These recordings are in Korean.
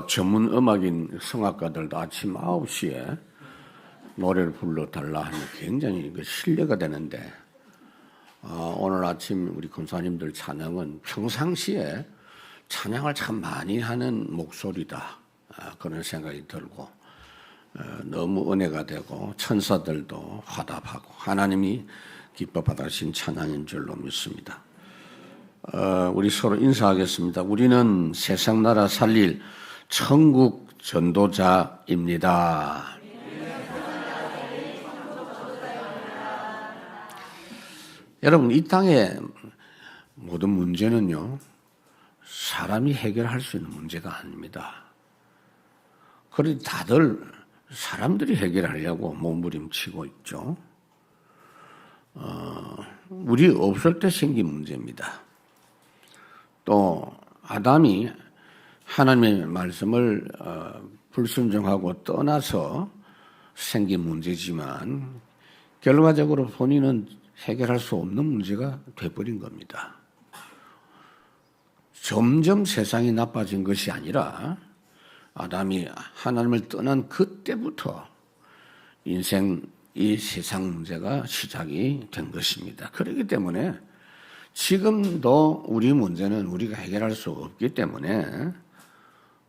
전문 음악인 성악가들도 아침 9시에 노래를 불러달라 하는 굉장히 신뢰가 되는데, 오늘 아침 우리 권사님들 찬양은 평상시에 찬양을 참 많이 하는 목소리다, 그런 생각이 들고, 너무 은혜가 되고 천사들도 화답하고 하나님이 기뻐 받으신 찬양인 줄로 믿습니다. 우리 서로 인사하겠습니다. 우리는 세상 나라 살릴 천국 전도자입니다. 여러분, 이 땅의 모든 문제는요, 사람이 해결할 수 있는 문제가 아닙니다. 그런데 다들 사람들이 해결하려고 몸부림치고 있죠. 우리 없을 때 생긴 문제입니다. 또 아담이 하나님의 말씀을 불순종하고 떠나서 생긴 문제지만 결과적으로 본인은 해결할 수 없는 문제가 돼버린 겁니다. 점점 세상이 나빠진 것이 아니라 아담이 하나님을 떠난 그때부터 인생 이 세상 문제가 시작이 된 것입니다. 그렇기 때문에 지금도 우리 문제는 우리가 해결할 수 없기 때문에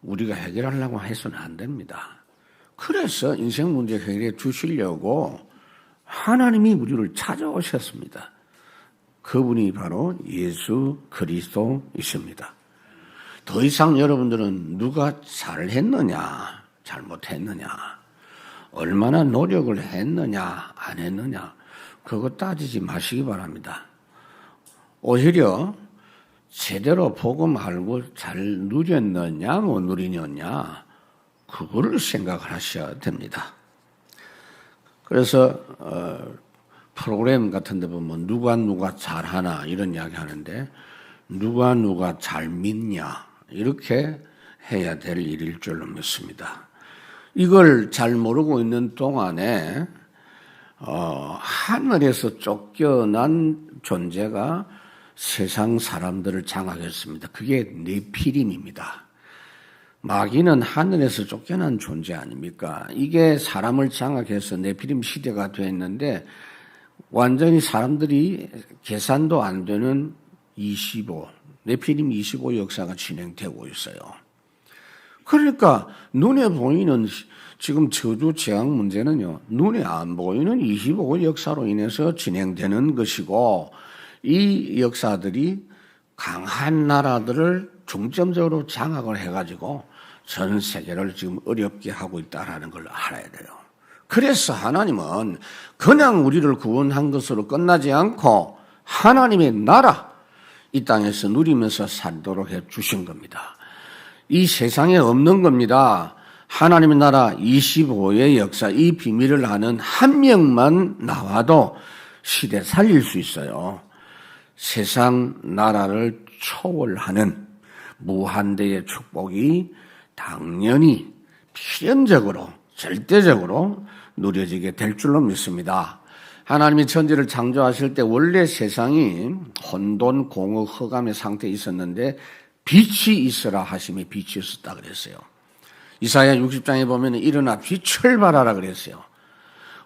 우리가 해결하려고 해서는 안 됩니다. 그래서 인생 문제 해결해 주시려고 하나님이 우리를 찾아오셨습니다. 그분이 바로 예수 그리스도이십니다. 더 이상 여러분들은 누가 잘했느냐, 잘못했느냐, 얼마나 노력을 했느냐, 안 했느냐, 그거 따지지 마시기 바랍니다. 오히려 제대로 복음 알고 잘 누렸느냐, 못 누리느냐, 그거를 생각을 하셔야 됩니다. 그래서 프로그램 같은 데 보면 누가 잘하나 이런 이야기 하는데, 누가 잘 믿냐, 이렇게 해야 될 일일 줄로 믿습니다. 이걸 잘 모르고 있는 동안에 하늘에서 쫓겨난 존재가 세상 사람들을 장악했습니다. 그게 네피림입니다. 마귀는 하늘에서 쫓겨난 존재 아닙니까? 이게 사람을 장악해서 네피림 시대가 됐는데 완전히 사람들이 계산도 안 되는 네피림 25 역사가 진행되고 있어요. 그러니까 눈에 보이는 지금 저주 재앙 문제는요, 눈에 안 보이는 25 역사로 인해서 진행되는 것이고, 이 역사들이 강한 나라들을 중점적으로 장악을 해가지고 전 세계를 지금 어렵게 하고 있다는 걸 알아야 돼요. 그래서 하나님은 그냥 우리를 구원한 것으로 끝나지 않고 하나님의 나라, 이 땅에서 누리면서 살도록 해 주신 겁니다. 이 세상에 없는 겁니다. 하나님의 나라 25의 역사, 이 비밀을 아는 한 명만 나와도 시대 살릴 수 있어요. 세상 나라를 초월하는 무한대의 축복이 당연히 필연적으로, 절대적으로 누려지게 될 줄로 믿습니다. 하나님이 천지를 창조하실 때 원래 세상이 혼돈, 공허, 흑암의 상태에 있었는데 빛이 있으라 하심에 빛이 있었다 그랬어요. 이사야 60장에 보면 일어나 빛을 발하라 그랬어요.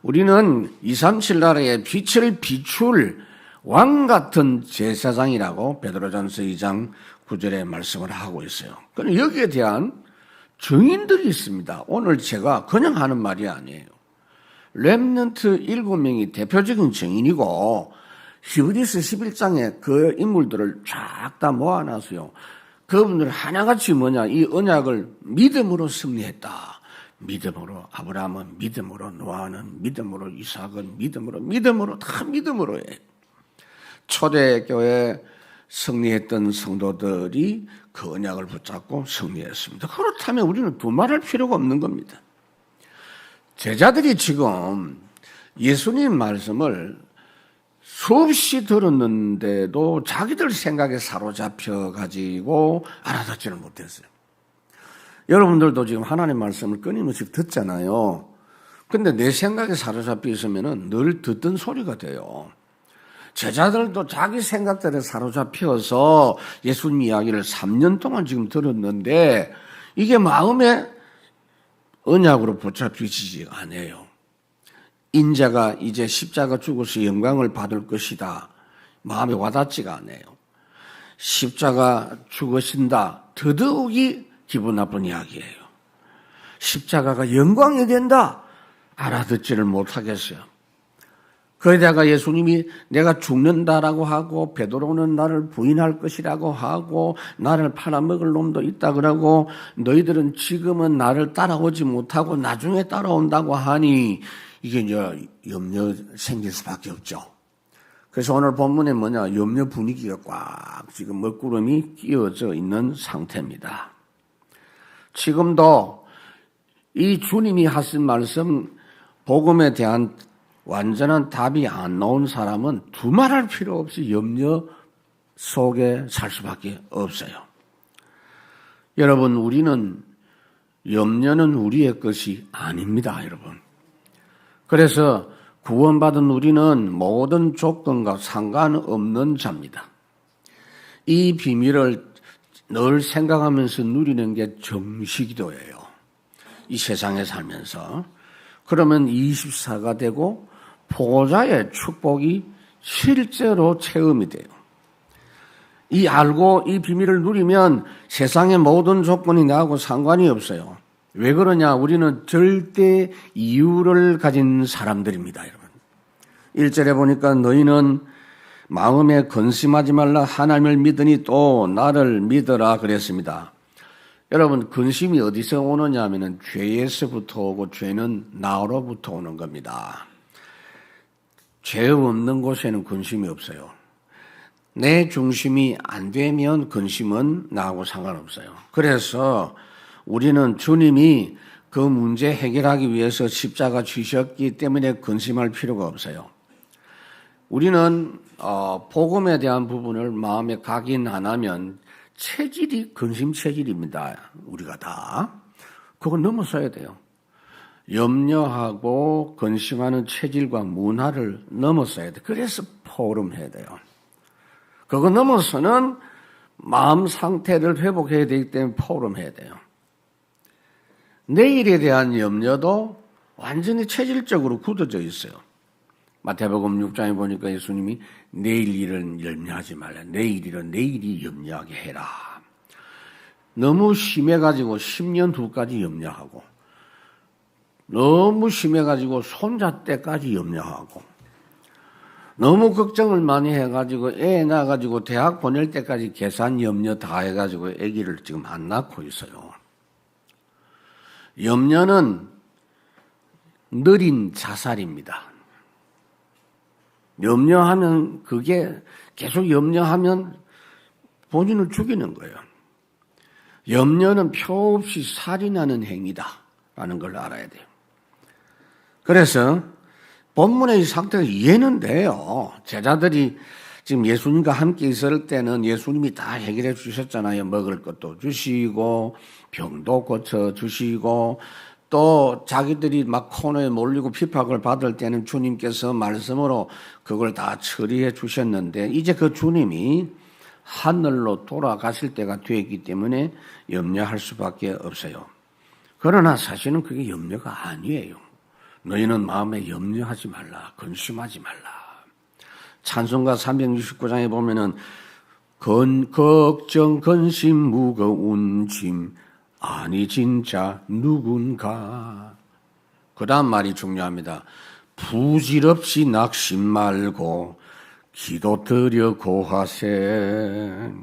우리는 237 나라에 빛을 비출 왕 같은 제사장이라고 베드로전서 2장 9절에 말씀을 하고 있어요. 그럼 여기에 대한 증인들이 있습니다. 오늘 제가 그냥 하는 말이 아니에요. 렘넌트 7명이 대표적인 증인이고, 히브리서 11장에 그 인물들을 쫙 다 모아놨어요. 그분들 하나같이 뭐냐, 이 언약을 믿음으로 승리했다. 믿음으로, 아브라함은 믿음으로, 노아는 믿음으로, 이삭은 믿음으로 다 믿음으로 해. 초대교회 승리했던 성도들이 그 언약을 붙잡고 승리했습니다. 그렇다면 우리는 두말할 필요가 없는 겁니다. 제자들이 지금 예수님 말씀을 수없이 들었는데도 자기들 생각에 사로잡혀 가지고 알아듣지를 못했어요. 여러분들도 지금 하나님 말씀을 끊임없이 듣잖아요. 근데 내 생각에 사로잡혀 있으면 늘 듣던 소리가 돼요. 제자들도 자기 생각들에 사로잡혀서 예수님 이야기를 3년 동안 지금 들었는데 이게 마음의 언약으로 붙잡히지 않아요. 인자가 이제 십자가 죽어서 영광을 받을 것이다. 마음에 와닿지가 않아요. 십자가 죽으신다. 더더욱이 기분 나쁜 이야기예요. 십자가가 영광이 된다. 알아듣지를 못하겠어요. 거기다가 예수님이 내가 죽는다라고 하고 베드로는 나를 부인할 것이라고 하고 나를 팔아먹을 놈도 있다 그러고 너희들은 지금은 나를 따라오지 못하고 나중에 따라온다고 하니 이게 이제 염려 생길 수밖에 없죠. 그래서 오늘 본문에 뭐냐, 염려 분위기가 꽉 지금 먹구름이 끼워져 있는 상태입니다. 지금도 이 주님이 하신 말씀, 복음에 대한 완전한 답이 안 나온 사람은 두말할 필요 없이 염려 속에 살 수밖에 없어요. 여러분, 염려는 우리의 것이 아닙니다, 여러분. 그래서 구원받은 우리는 모든 조건과 상관없는 자입니다. 이 비밀을 늘 생각하면서 누리는 게 정시기도예요. 이 세상에 살면서. 그러면 24가 되고 보호자의 축복이 실제로 체험이 돼요. 알고 이 비밀을 누리면 세상의 모든 조건이 나하고 상관이 없어요. 왜 그러냐? 우리는 절대 이유를 가진 사람들입니다, 여러분. 1절에 보니까 너희는 마음에 근심하지 말라 하나님을 믿으니 또 나를 믿어라 그랬습니다. 여러분, 근심이 어디서 오느냐 하면은 죄에서부터 오고 죄는 나로부터 오는 겁니다. 죄 없는 곳에는 근심이 없어요. 내 중심이 안 되면 근심은 나하고 상관없어요. 그래서 우리는 주님이 그 문제 해결하기 위해서 십자가 지셨기 때문에 근심할 필요가 없어요. 우리는 복음에 대한 부분을 마음에 각인 안 하면 체질이 근심 체질입니다. 우리가 다. 그건 넘어서야 돼요. 염려하고 근심하는 체질과 문화를 넘어서야 돼요. 그래서 포럼해야 돼요. 그거 넘어서는 마음 상태를 회복해야 되기 때문에 포럼해야 돼요. 내일에 대한 염려도 완전히 체질적으로 굳어져 있어요. 마태복음 6장에 보니까 예수님이 내일 일은 염려하지 말라. 내일 일은 내일이 염려하게 해라. 너무 심해가지고 10년 후까지 염려하고 너무 심해가지고 손자 때까지 염려하고 너무 걱정을 많이 해가지고 애 낳아가지고 대학 보낼 때까지 계산 염려 다 해가지고 아기를 지금 안 낳고 있어요. 염려는 느린 자살입니다. 염려하면 그게 계속 염려하면 본인을 죽이는 거예요. 염려는 표 없이 살인하는 행위다라는 걸 알아야 돼요. 그래서 본문의 상태가 이해는 돼요. 제자들이 지금 예수님과 함께 있을 때는 예수님이 다 해결해 주셨잖아요. 먹을 것도 주시고 병도 고쳐 주시고 또 자기들이 막 코너에 몰리고 핍박을 받을 때는 주님께서 말씀으로 그걸 다 처리해 주셨는데 이제 그 주님이 하늘로 돌아가실 때가 되기 때문에 염려할 수밖에 없어요. 그러나 사실은 그게 염려가 아니에요. 너희는 마음에 염려하지 말라. 근심하지 말라. 찬송가 369장에 보면은 걱정 근심 무거운 짐 아니 진짜 누군가. 그 다음 말이 중요합니다. 부질없이 낙심 말고 기도 드려 고하세.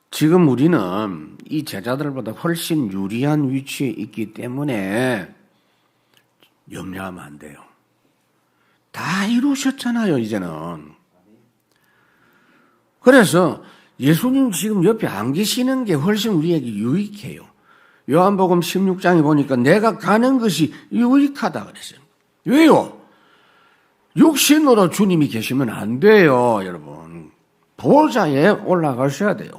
지금 우리는 이 제자들보다 훨씬 유리한 위치에 있기 때문에 염려하면 안 돼요. 다 이루셨잖아요, 이제는. 그래서 예수님 지금 옆에 안 계시는 게 훨씬 우리에게 유익해요. 요한복음 16장에 보니까 내가 가는 것이 유익하다 그랬어요. 왜요? 육신으로 주님이 계시면 안 돼요, 여러분. 보좌에 올라가셔야 돼요.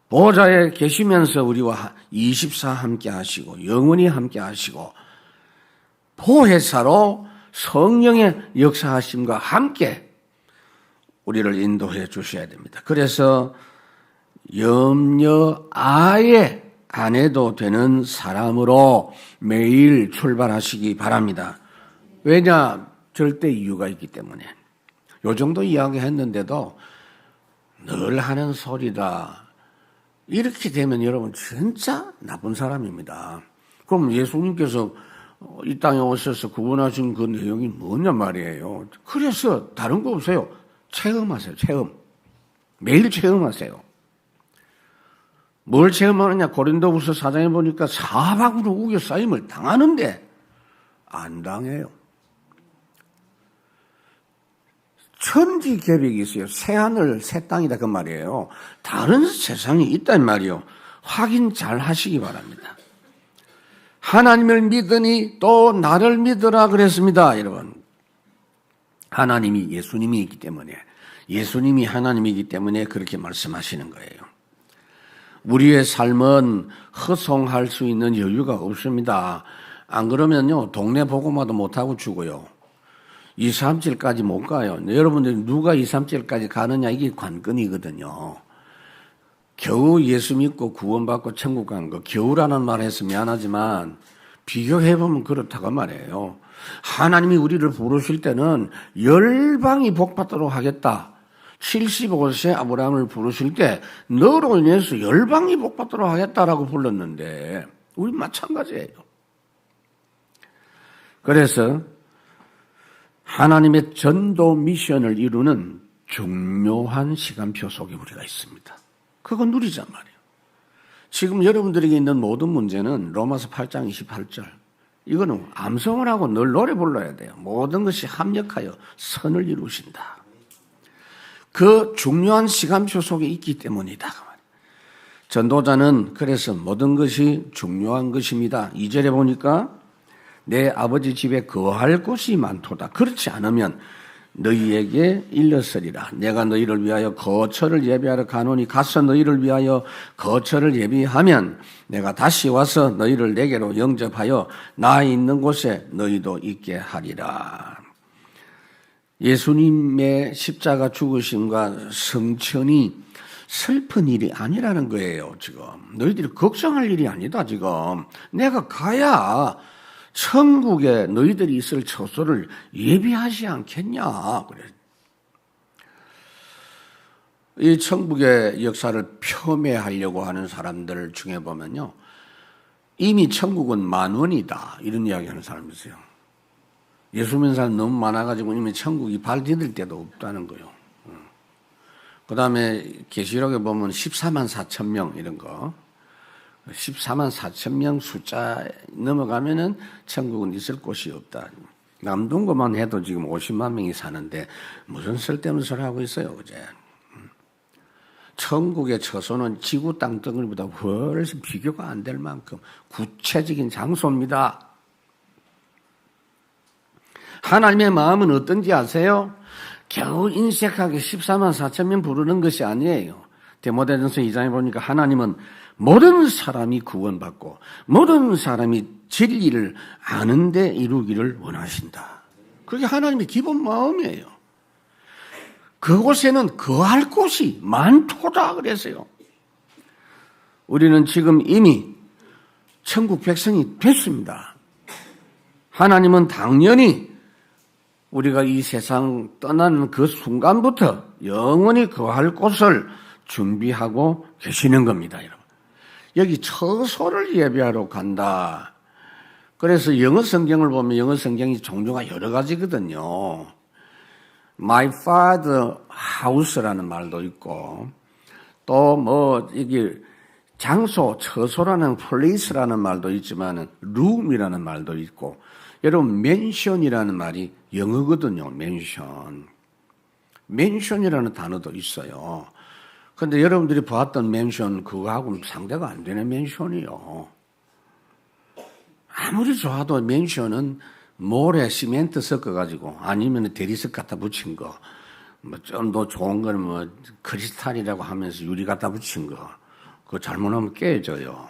보좌에 계시면서 우리와 24 함께 하시고 영원히 함께 하시고 보혜사로 성령의 역사하심과 함께 우리를 인도해 주셔야 됩니다. 그래서 염려 아예 안 해도 되는 사람으로 매일 출발하시기 바랍니다. 왜냐? 절대 이유가 있기 때문에. 요 정도 이야기했는데도 늘 하는 소리다. 이렇게 되면 여러분 진짜 나쁜 사람입니다. 그럼 예수님께서 이 땅에 오셔서 구원하신 그 내용이 뭐냐 말이에요. 그래서 다른 거 없어요. 체험하세요. 체험. 매일 체험하세요. 뭘 체험하느냐? 고린도후서 4장에 보니까 사방으로 우겨싸임을 당하는데 안 당해요. 천지개벽이 있어요. 새하늘 새 땅이다 그 말이에요. 다른 세상이 있단 말이에요. 확인 잘 하시기 바랍니다. 하나님을 믿으니 또 나를 믿으라 그랬습니다. 여러분, 하나님이 예수님이 있기 때문에, 예수님이 하나님이기 때문에 그렇게 말씀하시는 거예요. 우리의 삶은 허송할 수 있는 여유가 없습니다. 안 그러면요 동네 보고마도 못하고 죽어요. 2, 3일까지 못 가요. 여러분들 누가 2, 3일까지 가느냐 이게 관건이거든요. 겨우 예수 믿고 구원받고 천국 간 거, 겨우라는 말 해서 미안하지만 비교해보면 그렇다고 말이에요. 하나님이 우리를 부르실 때는 열방이 복받도록 하겠다. 75세 아브라함을 부르실 때 너로 인해서 열방이 복받도록 하겠다라고 불렀는데 우리 마찬가지예요. 그래서 하나님의 전도 미션을 이루는 중요한 시간표 속에 우리가 있습니다. 그거 누리란 말이에요. 지금 여러분들에게 있는 모든 문제는 로마서 8장 28절. 이거는 암송을 하고 늘 노래 불러야 돼요. 모든 것이 합력하여 선을 이루신다. 그 중요한 시간표 속에 있기 때문이다. 전도자는 그래서 모든 것이 중요한 것입니다. 2절에 보니까 내 아버지 집에 거할 곳이 많도다. 그렇지 않으면 너희에게 일렀으리라. 내가 너희를 위하여 거처를 예비하러 가노니 가서 너희를 위하여 거처를 예비하면 내가 다시 와서 너희를 내게로 영접하여 나 있는 곳에 너희도 있게 하리라. 예수님의 십자가 죽으심과 성천이 슬픈 일이 아니라는 거예요. 지금 너희들이 걱정할 일이 아니다. 지금 내가 가야 천국에 너희들이 있을 처소를 예비하지 않겠냐. 그래. 이 천국의 역사를 폄훼하려고 하는 사람들 중에 보면요, 이미 천국은 만원이다 이런 이야기하는 사람이 있어요. 예수 믿는 사람 너무 많아가지고 이미 천국이 발 디딜 데도 없다는 거예요. 그 다음에 계시록에 보면 14만 4천 명 이런 거, 14만 4천 명 숫자 넘어가면은 천국은 있을 곳이 없다. 남동구만 해도 지금 50만 명이 사는데 무슨 쓸데없는 소리 하고 있어요, 그제? 천국의 처소는 지구 땅덩어리보다 훨씬 비교가 안 될 만큼 구체적인 장소입니다. 하나님의 마음은 어떤지 아세요? 겨우 인색하게 14만 4천 명 부르는 것이 아니에요. 디모데전서 2장에 보니까 하나님은 모든 사람이 구원받고 모든 사람이 진리를 아는 데 이루기를 원하신다. 그게 하나님의 기본 마음이에요. 그곳에는 거할 곳이 많도다 그랬어요. 우리는 지금 이미 천국 백성이 됐습니다. 하나님은 당연히 우리가 이 세상 떠나는 그 순간부터 영원히 거할 곳을 준비하고 계시는 겁니다, 여러분. 여기 처소를 예비하러 간다. 그래서 영어 성경을 보면 영어 성경이 종류가 여러 가지거든요. My father house라는 말도 있고, 또 뭐 이게 장소, 처소라는 place라는 말도 있지만 room이라는 말도 있고, 여러분 맨션이라는 말이 영어거든요. 맨션이라는 단어도 있어요. 그런데 여러분들이 봤던 맨션 그거하고는 상대가 안 되는 맨션이요. 아무리 좋아도 맨션은 모래, 시멘트 섞어가지고 아니면 대리석 갖다 붙인 거, 뭐 좀 더 좋은 거는 뭐 크리스탈이라고 하면서 유리 갖다 붙인 거, 그거 잘못하면 깨져요.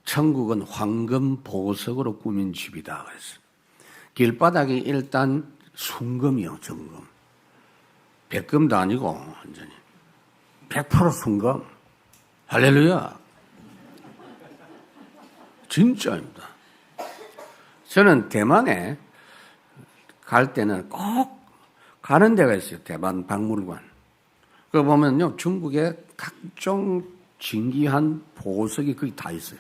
천국은 황금 보석으로 꾸민 집이다. 그래서 길바닥이 일단 순금이요, 정금. 백금도 아니고 완전히 100% 순금. 할렐루야. 진짜입니다. 저는 대만에 갈 때는 꼭 가는 데가 있어요. 대만 박물관. 그거 보면요, 중국의 각종 진귀한 보석이 거기 다 있어요.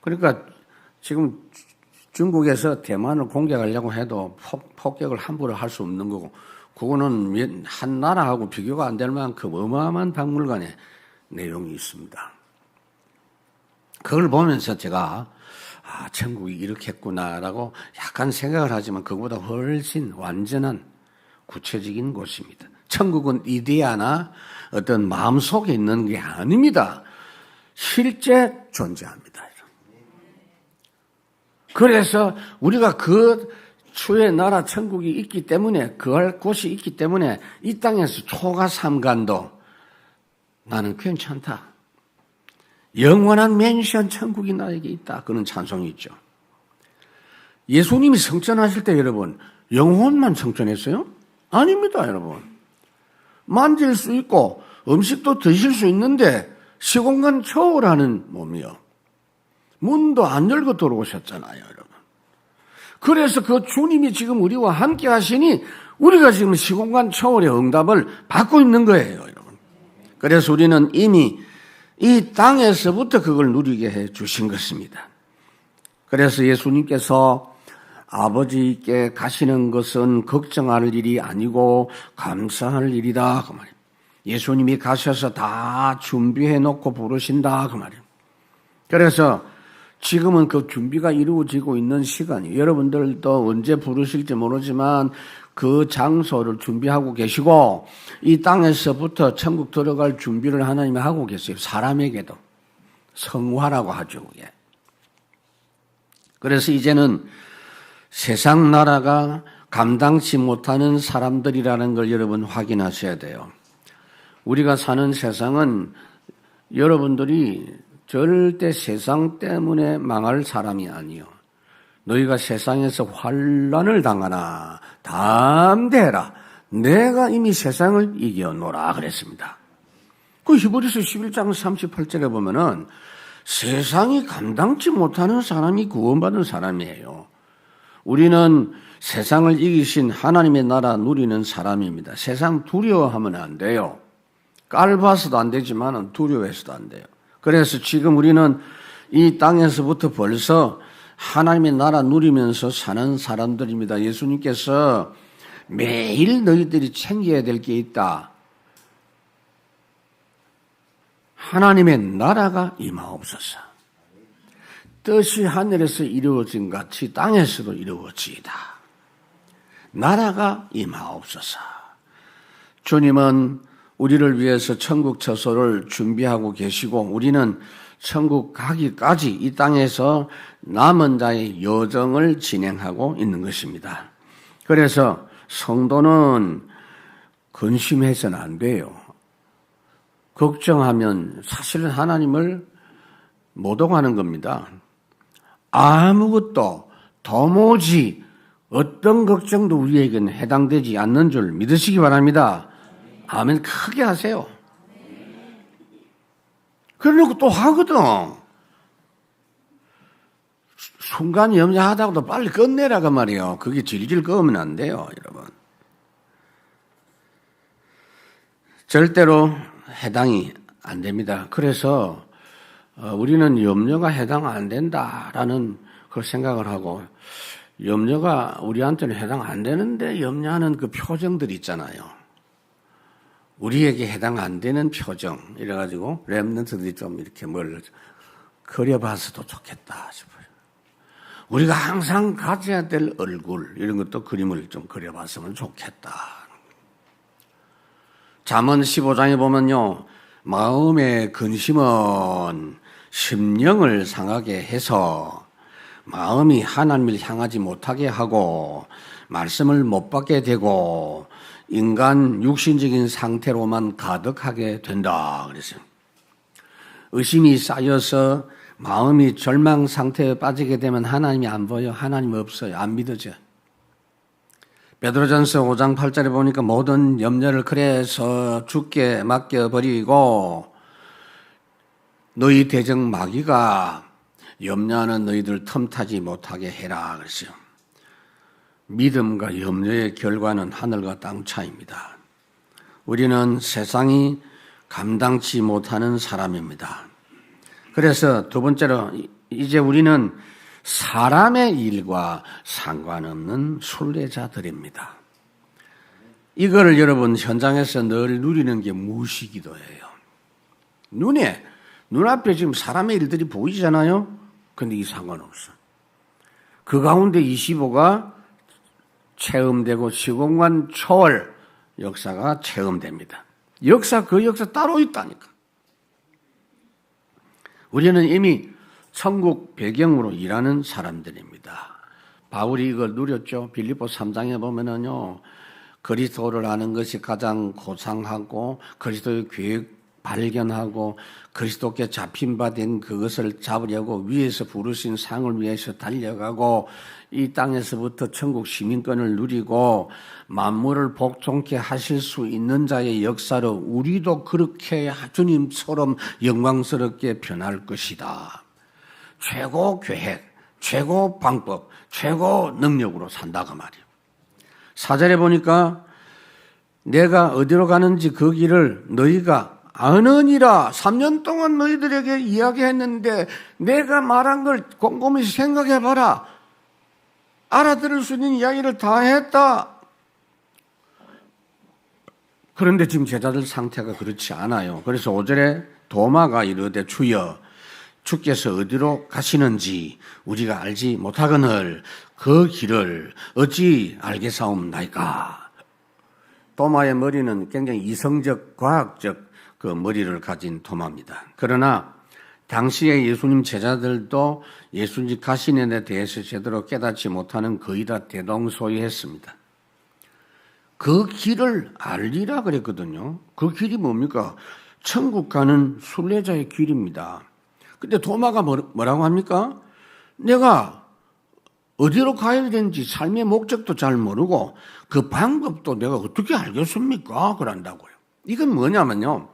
그러니까 지금 중국에서 대만을 공격하려고 해도 폭격을 함부로 할 수 없는 거고, 그거는 한 나라하고 비교가 안 될 만큼 어마어마한 박물관에 내용이 있습니다. 그걸 보면서 제가 천국이 이렇게 했구나라고 약간 생각을 하지만 그보다 훨씬 완전한 구체적인 곳입니다. 천국은 이데아나 어떤 마음속에 있는 게 아닙니다. 실제 존재합니다. 그래서 우리가 그 주의 나라 천국이 있기 때문에, 그할 곳이 있기 때문에 이 땅에서 초가 삼간도 나는 괜찮다. 영원한 맨션 천국이 나에게 있다. 그런 찬송이 있죠. 예수님이 성전하실 때 여러분, 영혼만 성전했어요? 아닙니다, 여러분. 만질 수 있고 음식도 드실 수 있는데 시공간 초월하는 몸이요. 문도 안 열고 들어오셨잖아요, 여러분. 그래서 그 주님이 지금 우리와 함께 하시니 우리가 지금 시공간 초월의 응답을 받고 있는 거예요, 여러분. 그래서 우리는 이미 이 땅에서부터 그걸 누리게 해 주신 것입니다. 그래서 예수님께서 아버지께 가시는 것은 걱정할 일이 아니고 감사할 일이다, 그 말이에요. 예수님이 가셔서 다 준비해 놓고 부르신다, 그 말이에요. 그래서 지금은 그 준비가 이루어지고 있는 시간이, 여러분들도 언제 부르실지 모르지만 그 장소를 준비하고 계시고 이 땅에서부터 천국 들어갈 준비를 하나님이 하고 계세요. 사람에게도 성화라고 하죠. 그게. 그래서 이제는 세상 나라가 감당치 못하는 사람들이라는 걸 여러분 확인하셔야 돼요. 우리가 사는 세상은 여러분들이 절대 세상 때문에 망할 사람이 아니요. 너희가 세상에서 환난을 당하나 담대해라. 내가 이미 세상을 이겨노라 그랬습니다. 그 히브리서 11장 38절에 보면은 세상이 감당치 못하는 사람이 구원받은 사람이에요. 우리는 세상을 이기신 하나님의 나라 누리는 사람입니다. 세상 두려워하면 안 돼요. 깔봐서도 안 되지만 두려워해서도 안 돼요. 그래서 지금 우리는 이 땅에서부터 벌써 하나님의 나라 누리면서 사는 사람들입니다. 예수님께서 매일 너희들이 챙겨야 될 게 있다. 하나님의 나라가 임하옵소서. 뜻이 하늘에서 이루어진 같이 땅에서도 이루어지이다. 나라가 임하옵소서. 주님은 우리를 위해서 천국 처소를 준비하고 계시고 우리는 천국 가기까지 이 땅에서 남은 자의 여정을 진행하고 있는 것입니다. 그래서 성도는 근심해서는 안 돼요. 걱정하면 사실은 하나님을 못 오가는 겁니다. 아무것도 도무지 어떤 걱정도 우리에게는 해당되지 않는 줄 믿으시기 바랍니다. 아멘. 크게 하세요. 그러고 또 하거든. 순간 염려하다가도 빨리 끝내라고 말이에요. 그게 질질 끄면 안 돼요, 여러분. 절대로 해당이 안 됩니다. 그래서 우리는 염려가 해당 안 된다라는 그 생각을 하고, 염려가 우리한테는 해당 안 되는데 염려하는 그 표정들 있잖아요. 우리에게 해당 안 되는 표정, 이래가지고 렘넌트들이 좀 이렇게 뭘 그려봐서도 좋겠다 싶어요. 우리가 항상 가져야 될 얼굴, 이런 것도 그림을 좀 그려봤으면 좋겠다. 잠언 15장에 보면요, 마음의 근심은 심령을 상하게 해서 마음이 하나님을 향하지 못하게 하고 말씀을 못 받게 되고 인간 육신적인 상태로만 가득하게 된다 그랬어요. 의심이 쌓여서 마음이 절망 상태에 빠지게 되면 하나님이 안 보여, 하나님 없어요, 안 믿어져요. 베드로전서 5장 8절에 보니까 모든 염려를 그래서 주께 맡겨버리고 너희 대적 마귀가 염려하는 너희들 틈타지 못하게 해라 그랬어요. 믿음과 염려의 결과는 하늘과 땅 차이입니다. 우리는 세상이 감당치 못하는 사람입니다. 그래서 두 번째로 이제 우리는 사람의 일과 상관없는 순례자들입니다. 이거를 여러분 현장에서 늘 누리는 게 무시기도예요. 눈앞에 지금 사람의 일들이 보이잖아요. 근데 이 상관없어. 그 가운데 25가 체험되고 시공간 초월 역사가 체험됩니다. 그 역사 따로 있다니까. 우리는 이미 천국 배경으로 일하는 사람들입니다. 바울이 이걸 누렸죠. 빌립보 3장에 보면은요, 그리스도를 아는 것이 가장 고상하고 그리스도의 계획 발견하고 그리스도께 잡힌 바 된 그것을 잡으려고 위에서 부르신 상을 위해서 달려가고 이 땅에서부터 천국 시민권을 누리고 만물을 복종케 하실 수 있는 자의 역사로 우리도 그렇게 주님처럼 영광스럽게 변할 것이다. 최고 계획, 최고 방법, 최고 능력으로 산다고 말이에요. 4절에 보니까 내가 어디로 가는지 그 길을 너희가 아느니라. 3년 동안 너희들에게 이야기했는데 내가 말한 걸 곰곰이 생각해봐라. 알아들을 수 있는 이야기를 다 했다. 그런데 지금 제자들 상태가 그렇지 않아요. 그래서 5절에 도마가 이르되 주여 주께서 어디로 가시는지 우리가 알지 못하거늘 그 길을 어찌 알겠사옵나이까. 도마의 머리는 굉장히 이성적 과학적 그 머리를 가진 도마입니다. 그러나 당시에 예수님 제자들도 예수님 가시는 데 대해서 제대로 깨닫지 못하는 거의 다 대동소이했습니다. 그 길을 알리라 그랬거든요. 그 길이 뭡니까? 천국 가는 순례자의 길입니다. 근데 도마가 뭐라고 합니까? 내가 어디로 가야 되는지 삶의 목적도 잘 모르고 그 방법도 내가 어떻게 알겠습니까? 그런다고요. 이건 뭐냐면요.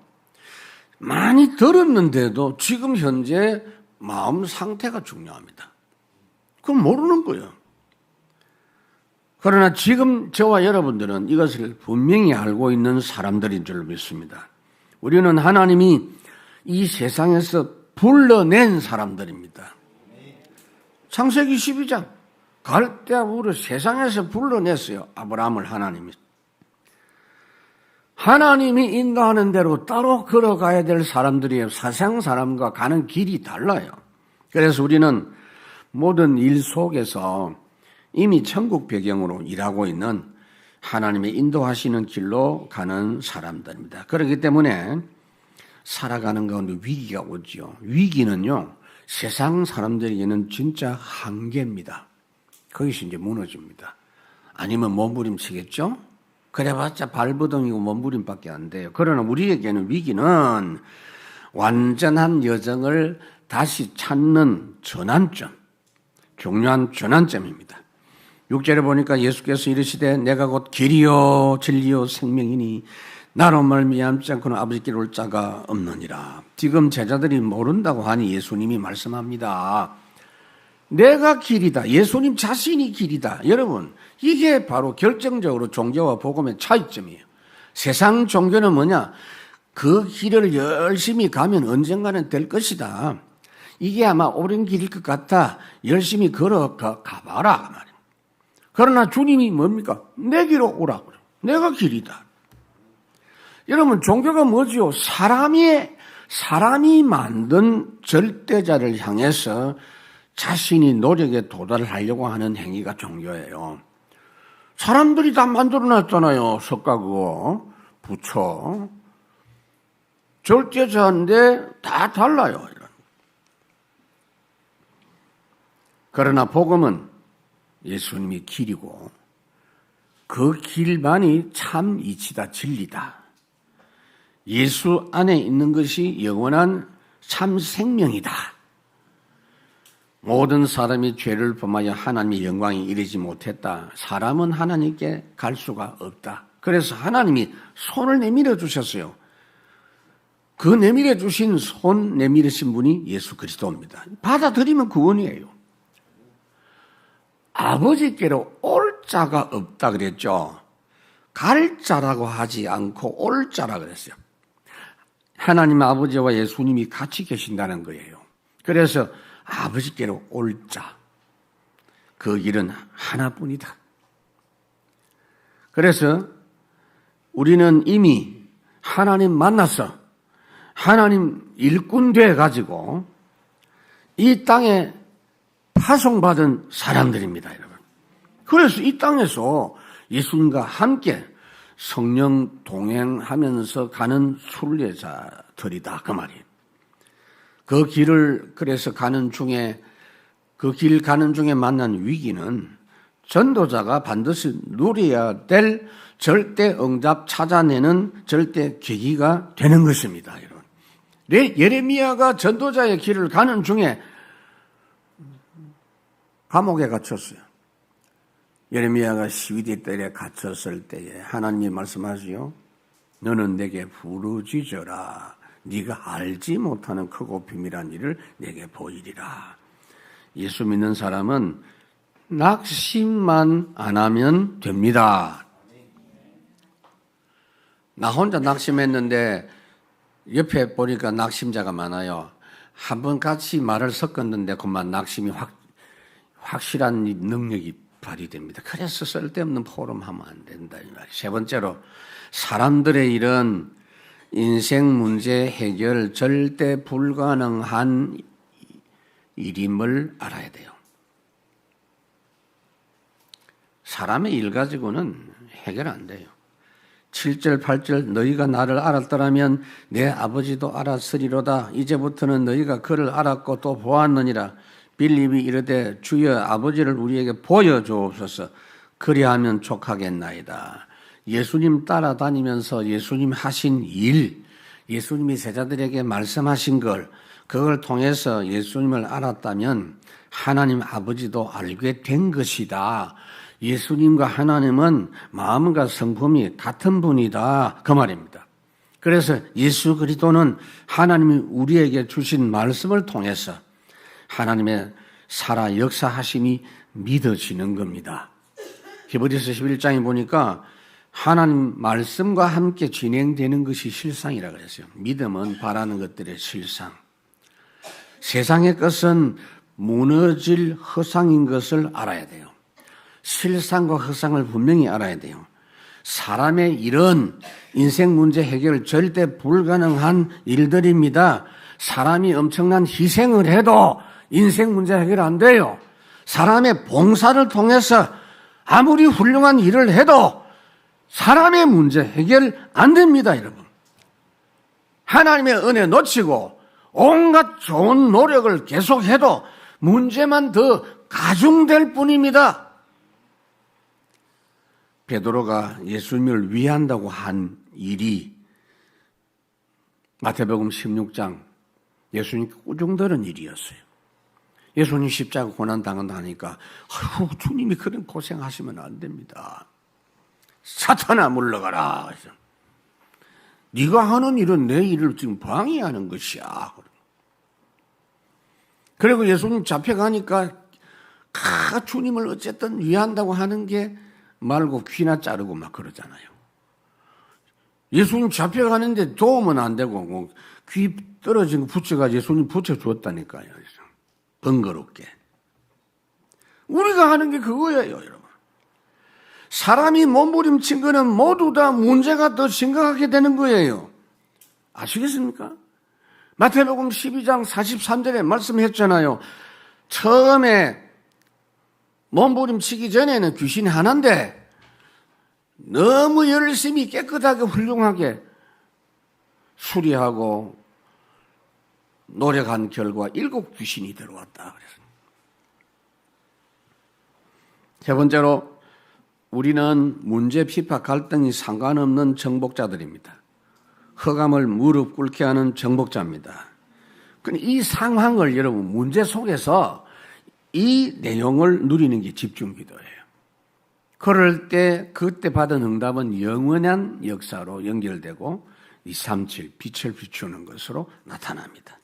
많이 들었는데도 지금 현재 마음 상태가 중요합니다. 그건 모르는 거예요. 그러나 지금 저와 여러분들은 이것을 분명히 알고 있는 사람들인 줄 믿습니다. 우리는 하나님이 이 세상에서 불러낸 사람들입니다. 창세기 12장 갈대아 우르 세상에서 불러냈어요. 아브라함을 하나님이. 하나님이 인도하는 대로 따로 걸어가야 될 사람들이에요. 세상 사람과 가는 길이 달라요. 그래서 우리는 모든 일 속에서 이미 천국 배경으로 일하고 있는 하나님의 인도하시는 길로 가는 사람들입니다. 그렇기 때문에 살아가는 가운데 위기가 오죠. 위기는요, 세상 사람들에게는 진짜 한계입니다. 거기서 이제 무너집니다. 아니면 몸부림치겠죠? 그래봤자 발버둥이고 몸부림밖에 안 돼요. 그러나 우리에게는 위기는 완전한 여정을 다시 찾는 전환점, 중요한 전환점입니다. 6절에 보니까 예수께서 이르시되 내가 곧 길이요 진리요 생명이니 나로 말미암지 않고는 아버지께 올 자가 없느니라. 지금 제자들이 모른다고 하니 예수님이 말씀합니다. 내가 길이다. 예수님 자신이 길이다. 여러분, 이게 바로 결정적으로 종교와 복음의 차이점이에요. 세상 종교는 뭐냐? 그 길을 열심히 가면 언젠가는 될 것이다. 이게 아마 옳은 길일 것 같아. 열심히 가봐라 말이에요. 그러나 주님이 뭡니까? 내 길로 오라 그래요. 내가 길이다. 여러분, 종교가 뭐지요? 사람이 만든 절대자를 향해서 자신이 노력에 도달하려고 하는 행위가 종교예요. 사람들이 다 만들어놨잖아요. 석가 그거, 부처. 절대자인데 다 달라요. 그러나 복음은 예수님이 길이고 그 길만이 참 이치다, 진리다. 예수 안에 있는 것이 영원한 참 생명이다. 모든 사람이 죄를 범하여 하나님의 영광에 이르지 못했다. 사람은 하나님께 갈 수가 없다. 그래서 하나님이 손을 내밀어 주셨어요. 그 내밀어 주신 손 내밀으신 분이 예수 그리스도입니다. 받아들이면 구원이에요. 아버지께로 올 자가 없다 그랬죠. 갈 자라고 하지 않고 올 자라 그랬어요. 하나님 아버지와 예수님이 같이 계신다는 거예요. 그래서 아버지께로 올 자, 그 길은 하나뿐이다. 그래서 우리는 이미 하나님 만나서 하나님 일꾼 돼 가지고 이 땅에 파송받은 사람들입니다, 여러분. 그래서 이 땅에서 예수님과 함께 성령 동행하면서 가는 순례자들이다, 그 말이에요. 그 길을 그래서 가는 중에 그 길 가는 중에 만난 위기는 전도자가 반드시 누려야 될 절대 응답 찾아내는 절대 계기가 되는 것입니다, 여러분. 예레미야가 전도자의 길을 가는 중에 감옥에 갇혔어요. 예레미야가 시위대 뜰에 갇혔을 때에 하나님이 말씀하시요. 너는 내게 부르짖어라. 네가 알지 못하는 크고 비밀한 일을 내게 보이리라. 예수 믿는 사람은 낙심만 안 하면 됩니다. 나 혼자 낙심했는데 옆에 보니까 낙심자가 많아요. 한번 같이 말을 섞었는데 그만 낙심이 확실한 능력이 발휘됩니다. 그래서 쓸데없는 포럼하면 안 된다, 이 말이에요. 세 번째로 사람들의 일은 인생 문제 해결 절대 불가능한 일임을 알아야 돼요. 사람의 일 가지고는 해결 안 돼요. 7절 8절 너희가 나를 알았더라면 내 아버지도 알았으리로다. 이제부터는 너희가 그를 알았고 또 보았느니라. 빌립이 이르되 주여 아버지를 우리에게 보여주옵소서. 그리하면 족하겠나이다. 예수님 따라다니면서 예수님 하신 일, 예수님이 제자들에게 말씀하신 걸, 그걸 통해서 예수님을 알았다면 하나님 아버지도 알게 된 것이다. 예수님과 하나님은 마음과 성품이 같은 분이다, 그 말입니다. 그래서 예수 그리스도는 하나님이 우리에게 주신 말씀을 통해서 하나님의 살아 역사하심이 믿어지는 겁니다. 히브리서 11장에 보니까 하나님 말씀과 함께 진행되는 것이 실상이라고 그랬어요. 믿음은 바라는 것들의 실상. 세상의 것은 무너질 허상인 것을 알아야 돼요. 실상과 허상을 분명히 알아야 돼요. 사람의 일은 인생 문제 해결 절대 불가능한 일들입니다. 사람이 엄청난 희생을 해도 인생 문제 해결 안 돼요. 사람의 봉사를 통해서 아무리 훌륭한 일을 해도 사람의 문제 해결 안 됩니다, 여러분. 하나님의 은혜 놓치고 온갖 좋은 노력을 계속해도 문제만 더 가중될 뿐입니다. 베드로가 예수님을 위한다고 한 일이 마태복음 16장 예수님 꾸중들은 일이었어요. 예수님 십자가 고난 당한다니까 아이고 주님이 그런 고생하시면 안 됩니다. 사탄아 물러가라. 그래서 네가 하는 일은 내 일을 지금 방해하는 것이야. 그리고 예수님 잡혀가니까 주님을 어쨌든 위한다고 하는 게 말고 귀나 자르고 막 그러잖아요. 예수님 잡혀가는데 도움은 안 되고 뭐 귀 떨어진 거 붙여가지고 예수님 붙여주었다니까요. 번거롭게. 우리가 하는 게 그거예요, 여러분. 사람이 몸부림친 거는 모두 다 문제가 더 심각하게 되는 거예요. 아시겠습니까? 마태복음 12장 43절에 말씀했잖아요. 처음에 몸부림치기 전에는 귀신이 하나인데 너무 열심히 깨끗하게 훌륭하게 수리하고 노력한 결과 7 귀신이 들어왔다. 그래서 세 번째로 우리는 문제, 피파, 갈등이 상관없는 정복자들입니다. 허감을 무릎 꿇게 하는 정복자입니다. 이 상황을 여러분 문제 속에서 이 내용을 누리는 게 집중기도예요. 그럴 때 그때 받은 응답은 영원한 역사로 연결되고 237 빛을 비추는 것으로 나타납니다.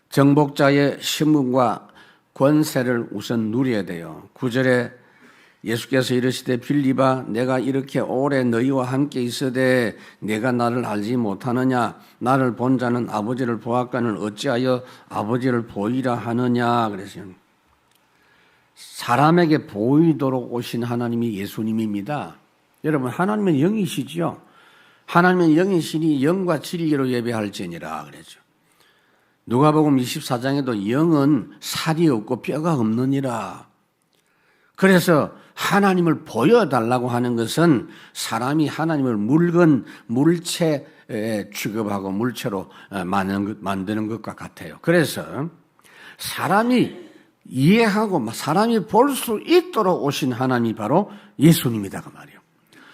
정복자의 신분과 권세를 우선 누려야 돼요. 9절에 예수께서 이르시되 빌립아 내가 이렇게 오래 너희와 함께 있으되 내가 나를 알지 못하느냐 나를 본 자는 아버지를 보았거늘 어찌하여 아버지를 보이라 하느냐 그랬어요. 사람에게 보이도록 오신 하나님이 예수님입니다. 여러분 하나님은 영이시지요. 하나님은 영이시니 영과 진리로 예배할지니라 그랬죠. 누가복음 24장에도 영은 살이 없고 뼈가 없느니라. 그래서 하나님을 보여달라고 하는 것은 사람이 하나님을 물체 취급하고 물체로 만드는 것과 같아요. 그래서 사람이 이해하고 사람이 볼 수 있도록 오신 하나님이 바로 예수님이다가 말이에요.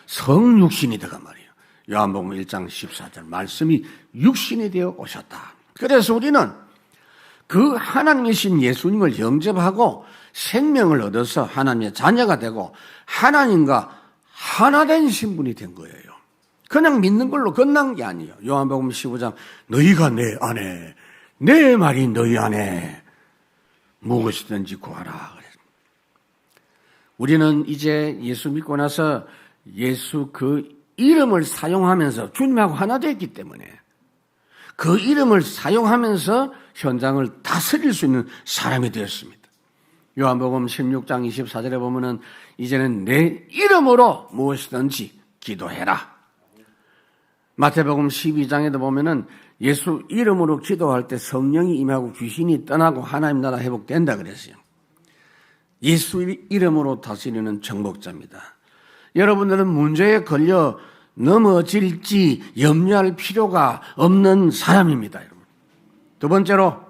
성육신이다가 말이에요. 요한복음 1장 14절 말씀이 육신이 되어 오셨다. 그래서 우리는 그 하나님이신 예수님을 영접하고 생명을 얻어서 하나님의 자녀가 되고 하나님과 하나 된 신분이 된 거예요. 그냥 믿는 걸로 끝난 게 아니에요. 요한복음 15장 너희가 내 안에 내 말이 너희 안에 무엇이든지 구하라. 우리는 이제 예수 믿고 나서 예수 그 이름을 사용하면서 주님하고 하나 됐기 때문에 그 이름을 사용하면서 현장을 다스릴 수 있는 사람이 되었습니다. 요한복음 16장 24절에 보면은 이제는 내 이름으로 무엇이든지 기도해라. 마태복음 12장에도 보면은 예수 이름으로 기도할 때 성령이 임하고 귀신이 떠나고 하나님 나라 회복된다 그랬어요. 예수 이름으로 다스리는 정복자입니다. 여러분들은 문제에 걸려 넘어질지 염려할 필요가 없는 사람입니다. 여러분. 두 번째로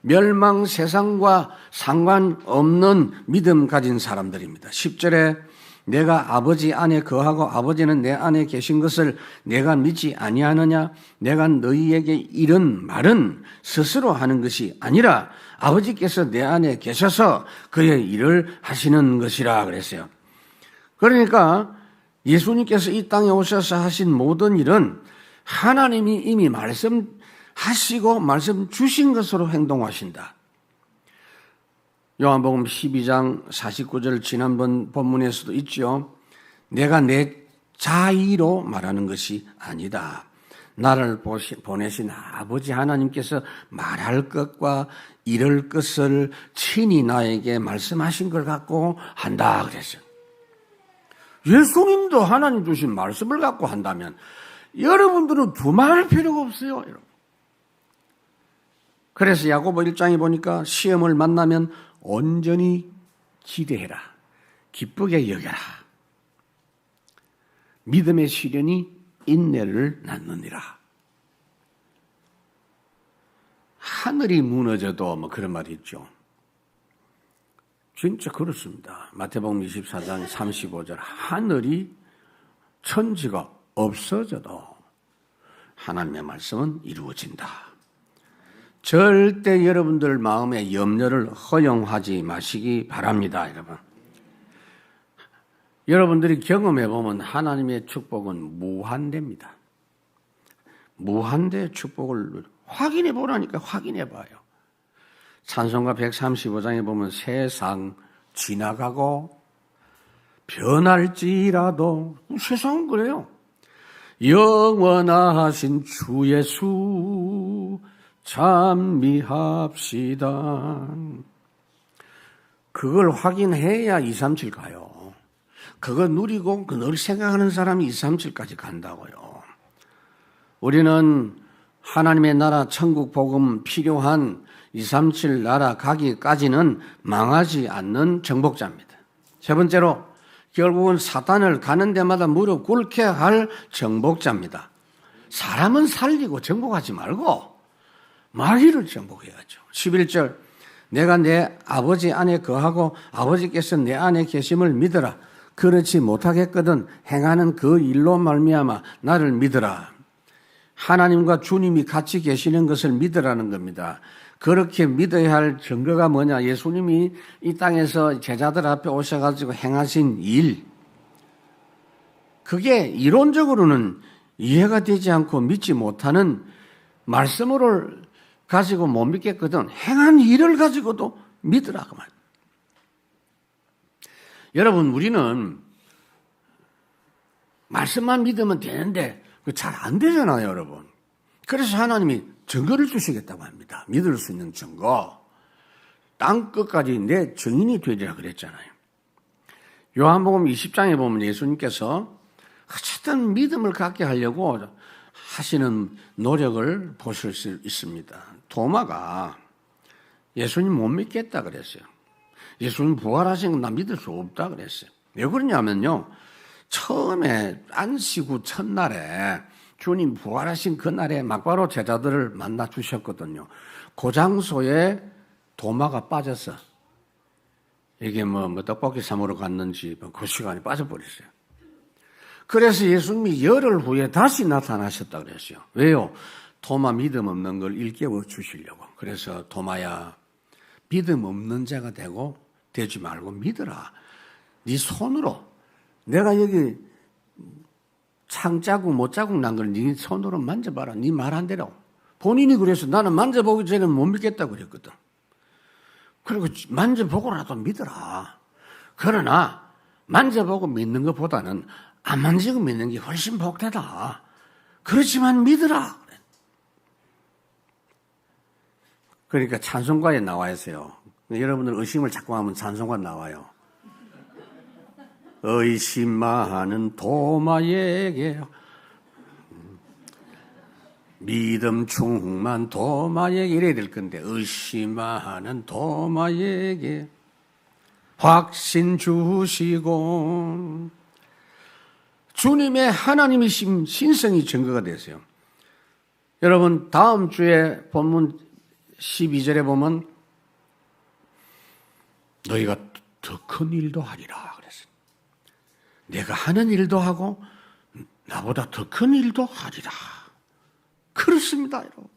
멸망 세상과 상관없는 믿음 가진 사람들입니다. 10절에 내가 아버지 안에 거하고 아버지는 내 안에 계신 것을 내가 믿지 아니하느냐? 내가 너희에게 이런 말은 스스로 하는 것이 아니라 아버지께서 내 안에 계셔서 그의 일을 하시는 것이라 그랬어요. 그러니까 예수님께서 이 땅에 오셔서 하신 모든 일은 하나님이 이미 말씀하시고 말씀 주신 것으로 행동하신다. 요한복음 12장 49절 지난번 본문에서도 있죠. 내가 내 자의로 말하는 것이 아니다. 나를 보내신 아버지 하나님께서 말할 것과 이럴 것을 친히 나에게 말씀하신 걸 갖고 한다 그랬어요. 예수님도 하나님 주신 말씀을 갖고 한다면 여러분들은 두말할 필요가 없어요. 여러분. 그래서 야고보 1장에 보니까 시험을 만나면 온전히 기대해라. 기쁘게 여겨라. 믿음의 시련이 인내를 낳느니라. 하늘이 무너져도 뭐 그런 말이 있죠. 진짜 그렇습니다. 마태복음 24장 35절 하늘이 천지가 없어져도 하나님의 말씀은 이루어진다. 절대 여러분들 마음의 염려를 허용하지 마시기 바랍니다. 여러분. 여러분들이 경험해 보면 하나님의 축복은 무한대입니다. 무한대 축복을 확인해 보라니까 확인해 봐요. 찬송가 135장에 보면 세상 지나가고 변할지라도 세상은 그래요. 영원하신 주 예수 찬미합시다. 그걸 확인해야 237 가요. 그거 누리고 그걸 생각하는 사람이 237까지 간다고요. 우리는 하나님의 나라 천국 복음 필요한 237 나라 가기까지는 망하지 않는 정복자입니다. 세 번째로 결국은 사탄을 가는 데마다 무릎 꿇게 할 정복자입니다. 사람은 살리고 정복하지 말고 마귀를 정복해야죠. 11절 내가 내 아버지 안에 거하고 아버지께서 내 안에 계심을 믿어라. 그렇지 못하겠거든 행하는 그 일로 말미암아 나를 믿어라. 하나님과 주님이 같이 계시는 것을 믿으라는 겁니다. 그렇게 믿어야 할 증거가 뭐냐? 예수님이 이 땅에서 제자들 앞에 오셔가지고 행하신 일. 그게 이론적으로는 이해가 되지 않고 믿지 못하는 말씀으로 가지고 못 믿겠거든. 행한 일을 가지고도 믿으라고 말. 여러분, 우리는 말씀만 믿으면 되는데 잘 안 되잖아요, 여러분. 그래서 하나님이 증거를 주시겠다고 합니다. 믿을 수 있는 증거. 땅 끝까지 내 증인이 되리라 그랬잖아요. 요한복음 20장에 보면 예수님께서 어쨌든 믿음을 갖게 하려고 하시는 노력을 보실 수 있습니다. 도마가 예수님 못 믿겠다 그랬어요. 예수님 부활하신 건 나 믿을 수 없다 그랬어요. 왜 그러냐면요. 처음에 안식 후 첫날에 주님 부활하신 그날에 막바로 제자들을 만나 주셨거든요. 그 장소에 도마가 빠졌어. 이게 떡볶이 사 먹으러 갔는지 그 시간에 빠져버렸어요. 그래서 예수님이 열흘 후에 다시 나타나셨다 그랬어요. 왜요? 도마 믿음 없는 걸 일깨워 주시려고. 그래서 도마야, 믿음 없는 자가 되지 말고 믿어라. 네 손으로, 내가 여기 창자국 못자국 난 걸 네 손으로 만져봐라. 네 말 한 대로. 본인이 그래서 나는 만져보기 전에는 못 믿겠다고 그랬거든. 그리고 만져보고라도 믿어라. 그러나 만져보고 믿는 것보다는 안 만지고 믿는 게 훨씬 복되다. 그렇지만 믿으라. 그러니까 찬송가에 나와 있어요. 여러분들 의심을 자꾸 하면 찬송가 나와요. 의심많은 도마에게, 믿음 충만 도마에게 이래야 될 건데, 의심많은 도마에게 확신 주시고, 주님의 하나님이신 신성이 증거가 되세요. 여러분, 다음 주에 본문 12절에 보면 너희가 더 큰 일도 하리라 그랬어요. 내가 하는 일도 하고 나보다 더 큰 일도 하리라. 그렇습니다, 여러분.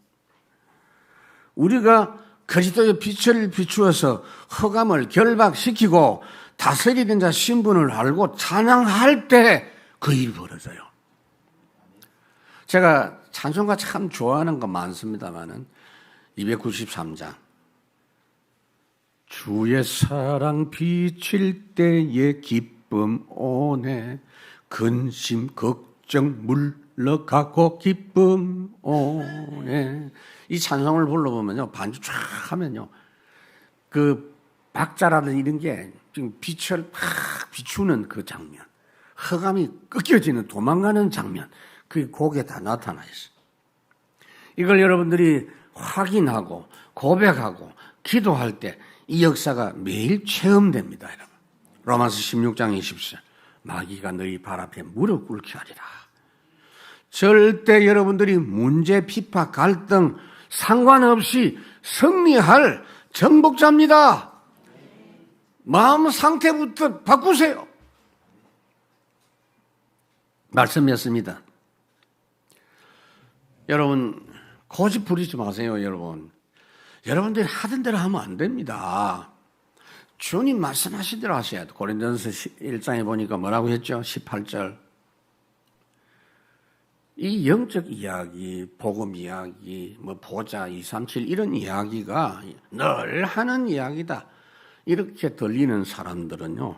우리가 그리스도의 빛을 비추어서 흑암을 결박시키고 다스리는 자 신분을 알고 찬양할 때 그 일이 벌어져요. 제가 찬송가 참 좋아하는 거 많습니다만은 293장 주의 사랑 비칠 때에 기쁨 오네 근심 걱정 물러가고 기쁨 오네. 이 찬송을 불러보면요, 반주 쫙 하면요, 그 박자라든 이런 게 지금 빛을 팍 비추는 그 장면, 흑암이 꺾여지는 도망가는 장면, 그게 곡에 다 나타나 있어요. 이걸 여러분들이 확인하고 고백하고 기도할 때 이 역사가 매일 체험됩니다, 여러분. 로마서 16장 20절 마귀가 너희 발 앞에 무릎 꿇게 하리라. 절대 여러분들이 문제, 핍박, 갈등 상관없이 승리할 정복자입니다. 마음 상태부터 바꾸세요. 말씀이었습니다. 여러분, 고집 부리지 마세요, 여러분. 여러분들이 하던 대로 하면 안 됩니다. 주님 말씀하신 대로 하셔야 돼요. 고린도전서 1장에 보니까 뭐라고 했죠? 18절. 이 영적 이야기, 복음 이야기, 보자, 237 이런 이야기가 늘 하는 이야기다. 이렇게 들리는 사람들은요,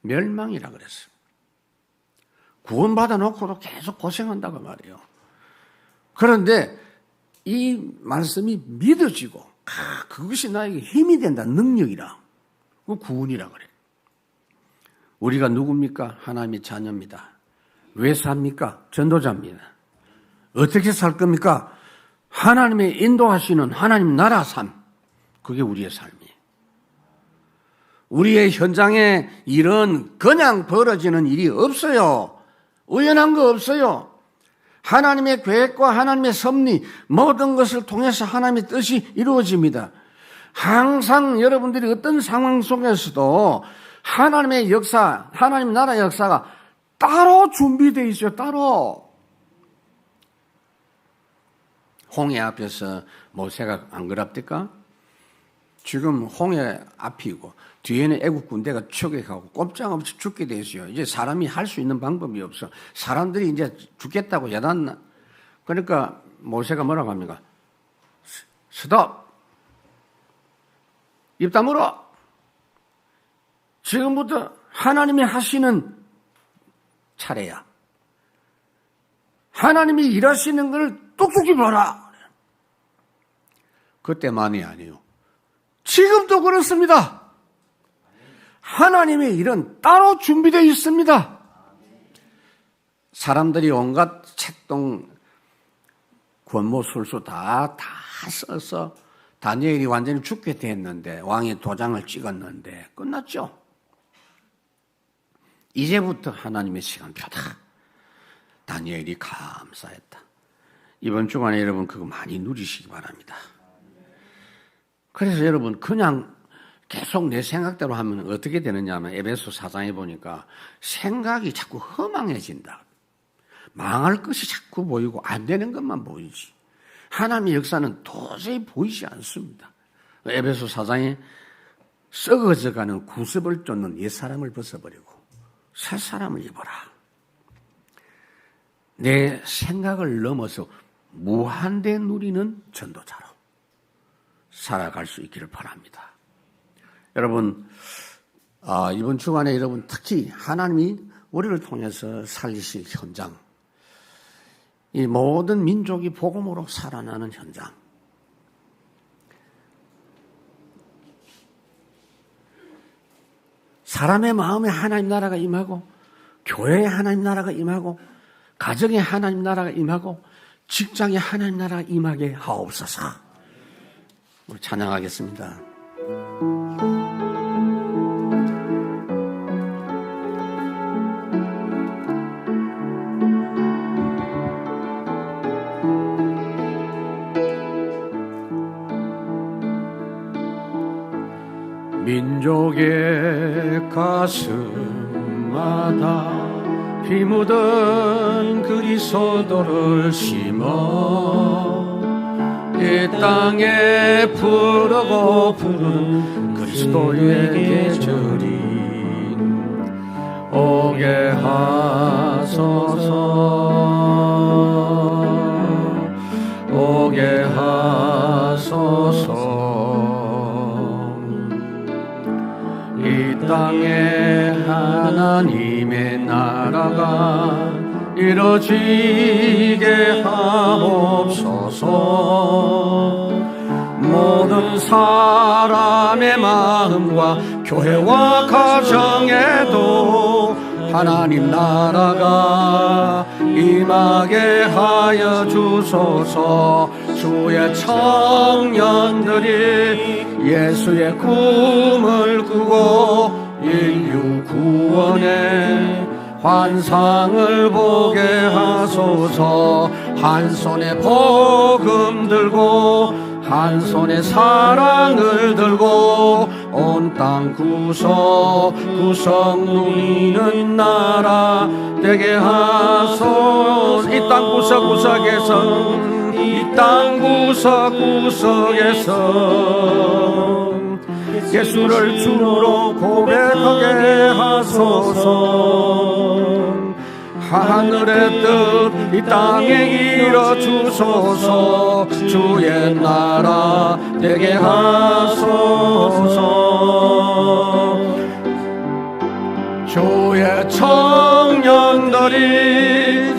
멸망이라 그랬어요. 구원받아 놓고도 계속 고생한다고 말이에요. 그런데 이 말씀이 믿어지고, 그것이 나에게 힘이 된다, 능력이라. 그 구원이라 그래요. 우리가 누굽니까? 하나님의 자녀입니다. 왜 삽니까? 전도자입니다. 어떻게 살 겁니까? 하나님의 인도하시는 하나님 나라 삶. 그게 우리의 삶이에요. 우리의 현장에 일은 그냥 벌어지는 일이 없어요. 우연한 거 없어요. 하나님의 계획과 하나님의 섭리, 모든 것을 통해서 하나님의 뜻이 이루어집니다. 항상 여러분들이 어떤 상황 속에서도 하나님의 역사, 하나님 나라의 역사가 따로 준비되어 있어요. 따로. 홍해 앞에서 모세가 안 그럽니까? 지금 홍해 앞이고 뒤에는 애국 군대가 추격하고 꼼짝없이 죽게 돼 있어요. 이제 사람이 할 수 있는 방법이 없어. 사람들이 이제 죽겠다고 야단. 그러니까 모세가 뭐라고 합니까? 스톱! 입 다물어! 지금부터 하나님이 하시는 차례야. 하나님이 일하시는 걸 똑똑히 봐라. 그때만이 아니에요. 지금도 그렇습니다. 하나님의 일은 따로 준비되어 있습니다. 사람들이 온갖 책동, 권모술수 다 써서 다니엘이 완전히 죽게 됐는데 왕이 도장을 찍었는데 끝났죠. 이제부터 하나님의 시간표다. 다니엘이 감사했다. 이번 주간에 여러분 그거 많이 누리시기 바랍니다. 그래서 여러분 그냥 계속 내 생각대로 하면 어떻게 되느냐 하면 에베소 4장에 보니까 생각이 자꾸 허망해진다. 망할 것이 자꾸 보이고 안 되는 것만 보이지. 하나님의 역사는 도저히 보이지 않습니다. 에베소 4장에 썩어져가는 구습을 쫓는 옛사람을 벗어버리고 새 사람을 입어라. 내 생각을 넘어서 무한대 누리는 전도자로 살아갈 수 있기를 바랍니다. 여러분, 이번 주간에 여러분 특히 하나님이 우리를 통해서 살리실 현장, 이 모든 민족이 복음으로 살아나는 현장, 사람의 마음에 하나님 나라가 임하고 교회에 하나님 나라가 임하고 가정에 하나님 나라가 임하고 직장에 하나님 나라가 임하게 하옵소서. 우리 찬양하겠습니다. 민족의 가슴마다 피 묻은 그리스도를 심어 이 땅에 부르고 부르는 그리스도의 계절이 오게 하소서 오게 하소서. 이 땅에 하나님의 나라가 이루어지게 하옵소서. 모든 사람의 마음과 교회와 가정에도 하나님 나라가 임하게 하여 주소서. 주의 청년들이 예수의 꿈을 꾸고 인류 구원의 환상을 보게 하소서. 한 손에 복음 들고 한 손에 사랑을 들고 온 땅 구석구석 누리는 나라 되게 하소서. 이 땅 구석구석에서 이 땅 구석구석에서 예수를 주로 고백하게 하소서. 하늘의 뜻 이 땅에 이뤄주소서. 주의 나라 되게 하소서. 주의 청년들이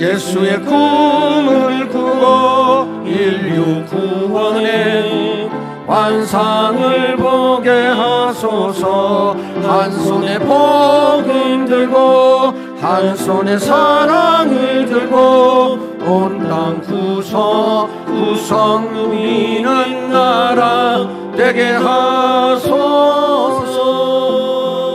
예수의 꿈을 꾸고 인류 구원의 환상을 보게 하소서. 한 손에 복음 들고 한 손에 사랑을 들고 온 땅 구석구석 누리는